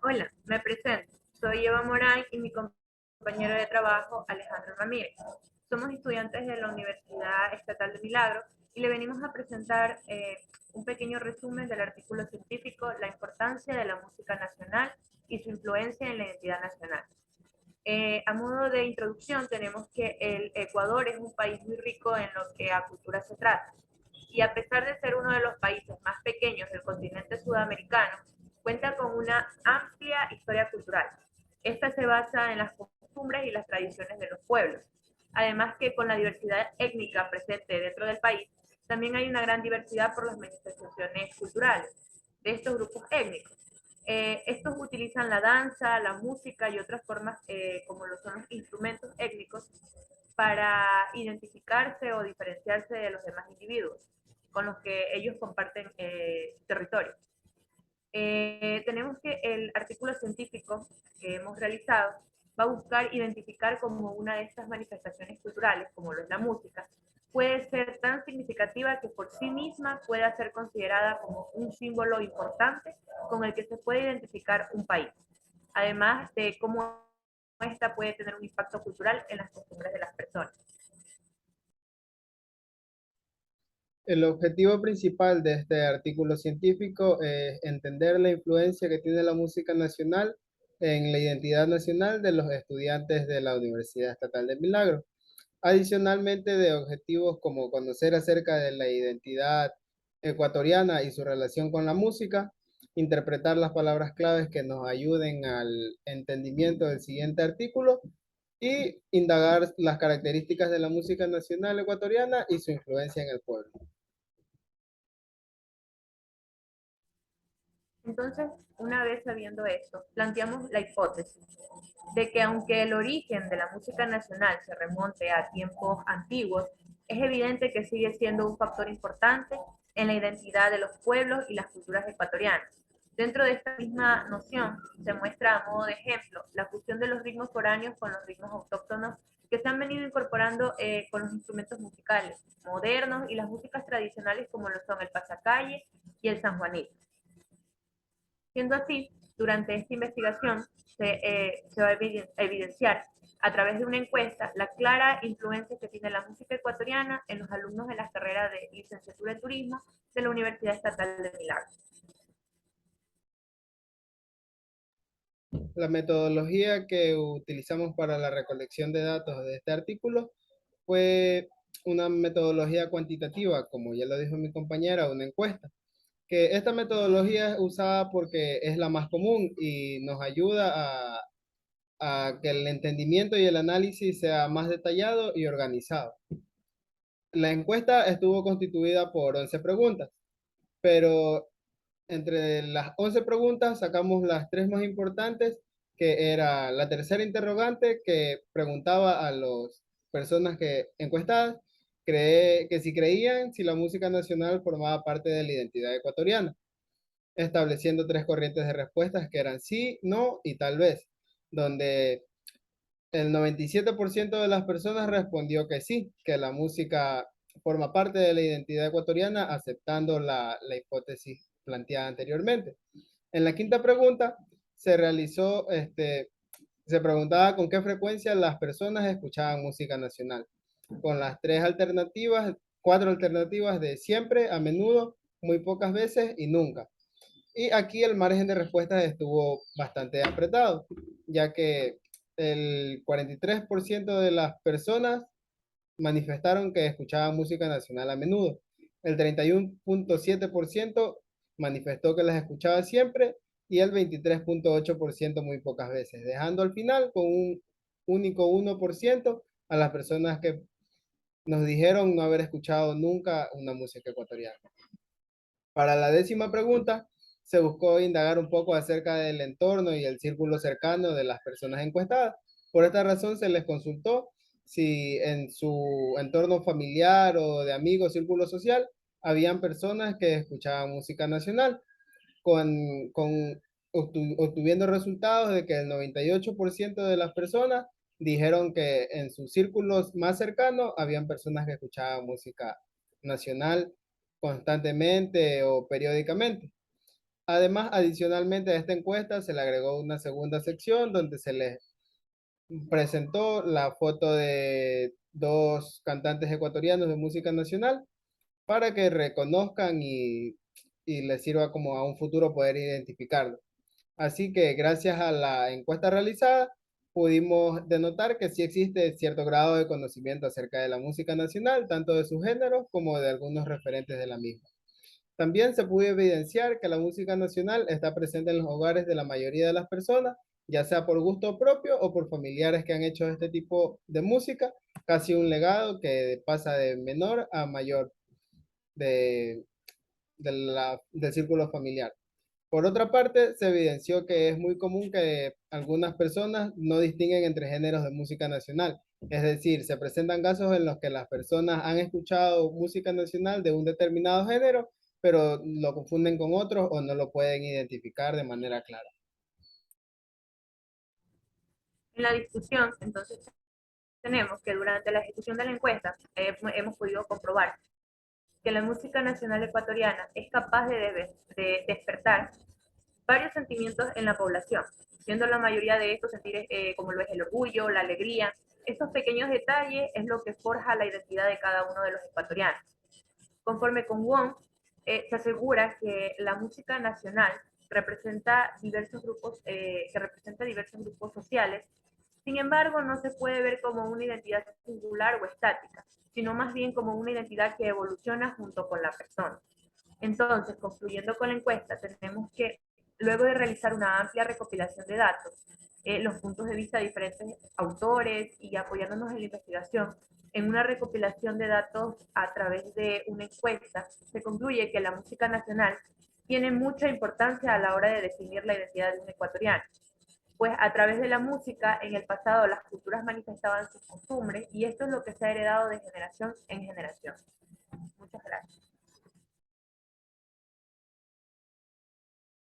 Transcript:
Hola, me presento. Soy Eva Morán y mi compañero de trabajo, Alejandro Ramírez. Somos estudiantes de la Universidad Estatal de Milagro y le venimos a presentar un pequeño resumen del artículo científico La importancia de la música nacional y su influencia en la identidad nacional. A modo de introducción, tenemos que el Ecuador es un país muy rico en lo que a cultura se trata. Y a pesar de ser uno de los países más pequeños del continente sudamericano, cuenta con una amplia historia cultural. Esta se basa en las costumbres y las tradiciones de los pueblos. Además que con la diversidad étnica presente dentro del país, también hay una gran diversidad por las manifestaciones culturales de estos grupos étnicos. Estos utilizan la danza, la música y otras formas como lo son los instrumentos étnicos para identificarse o diferenciarse de los demás individuos con los que ellos comparten territorio. Tenemos que el artículo científico que hemos realizado va a buscar identificar como una de estas manifestaciones culturales, como lo es la música, puede ser tan significativa que por sí misma pueda ser considerada como un símbolo importante con el que se puede identificar un país, además de cómo esta puede tener un impacto cultural en las costumbres de las personas. El objetivo principal de este artículo científico es entender la influencia que tiene la música nacional en la identidad nacional de los estudiantes de la Universidad Estatal de Milagro. Adicionalmente, de objetivos como conocer acerca de la identidad ecuatoriana y su relación con la música, interpretar las palabras claves que nos ayuden al entendimiento del siguiente artículo y indagar las características de la música nacional ecuatoriana y su influencia en el pueblo. Entonces, una vez sabiendo esto, planteamos la hipótesis de que aunque el origen de la música nacional se remonte a tiempos antiguos, es evidente que sigue siendo un factor importante en la identidad de los pueblos y las culturas ecuatorianas. Dentro de esta misma noción se muestra a modo de ejemplo la fusión de los ritmos foráneos con los ritmos autóctonos que se han venido incorporando con los instrumentos musicales modernos y las músicas tradicionales como lo son el pasacalle y el sanjuanito. Siendo así, durante esta investigación se va a evidenciar a través de una encuesta la clara influencia que tiene la música ecuatoriana en los alumnos de las carreras de licenciatura en turismo de la Universidad Estatal de Milagros. La metodología que utilizamos para la recolección de datos de este artículo fue una metodología cuantitativa, como ya lo dijo mi compañera, una encuesta. Que esta metodología es usada porque es la más común y nos ayuda a que el entendimiento y el análisis sea más detallado y organizado. La encuesta estuvo constituida por 11 preguntas, pero entre las 11 preguntas sacamos las tres más importantes, que era la tercera interrogante que preguntaba a las personas que encuestadas que si creían si la música nacional formaba parte de la identidad ecuatoriana, estableciendo tres corrientes de respuestas que eran sí, no y tal vez, donde el 97% de las personas respondió que sí, que la música forma parte de la identidad ecuatoriana, aceptando la hipótesis planteada anteriormente. En la quinta pregunta se realizó, se preguntaba con qué frecuencia las personas escuchaban música nacional, con las tres alternativas, cuatro alternativas de siempre, a menudo, muy pocas veces y nunca. Y aquí el margen de respuestas estuvo bastante apretado, ya que el 43% de las personas manifestaron que escuchaban música nacional a menudo. El 31.7% manifestó que las escuchaba siempre y el 23.8% muy pocas veces, dejando al final con un único 1% a las personas que nos dijeron no haber escuchado nunca una música ecuatoriana. Para la décima pregunta, se buscó indagar un poco acerca del entorno y el círculo cercano de las personas encuestadas. Por esta razón, se les consultó si en su entorno familiar o de amigos, círculo social, habían personas que escuchaban música nacional, con obtuviendo resultados de que el 98% de las personas dijeron que en sus círculos más cercanos habían personas que escuchaban música nacional constantemente o periódicamente. Además, adicionalmente a esta encuesta se le agregó una segunda sección donde se les presentó la foto de dos cantantes ecuatorianos de música nacional para que reconozcan y les sirva como a un futuro poder identificarlo. Así que gracias a la encuesta realizada, pudimos denotar que sí existe cierto grado de conocimiento acerca de la música nacional, tanto de sus géneros como de algunos referentes de la misma. También se pudo evidenciar que la música nacional está presente en los hogares de la mayoría de las personas, ya sea por gusto propio o por familiares que han hecho este tipo de música, casi un legado que pasa de menor a mayor de, del círculo familiar. Por otra parte, se evidenció que es muy común que algunas personas no distinguen entre géneros de música nacional. Es decir, se presentan casos en los que las personas han escuchado música nacional de un determinado género, pero lo confunden con otros o no lo pueden identificar de manera clara. En la discusión, entonces, tenemos que durante la ejecución de la encuesta hemos podido comprobar que la música nacional ecuatoriana es capaz de despertar varios sentimientos en la población, siendo la mayoría de estos sentires como lo es el orgullo, la alegría. Estos pequeños detalles es lo que forja la identidad de cada uno de los ecuatorianos. Conforme con Wong, se asegura que la música nacional representa diversos grupos sociales. Sin embargo, no se puede ver como una identidad singular o estática, sino más bien como una identidad que evoluciona junto con la persona. Entonces, concluyendo con la encuesta, tenemos que, luego de realizar una amplia recopilación de datos, los puntos de vista de diferentes autores y apoyándonos en la investigación, en una recopilación de datos a través de una encuesta, se concluye que la música nacional tiene mucha importancia a la hora de definir la identidad de un ecuatoriano. Pues a través de la música, en el pasado las culturas manifestaban sus costumbres y esto es lo que se ha heredado de generación en generación.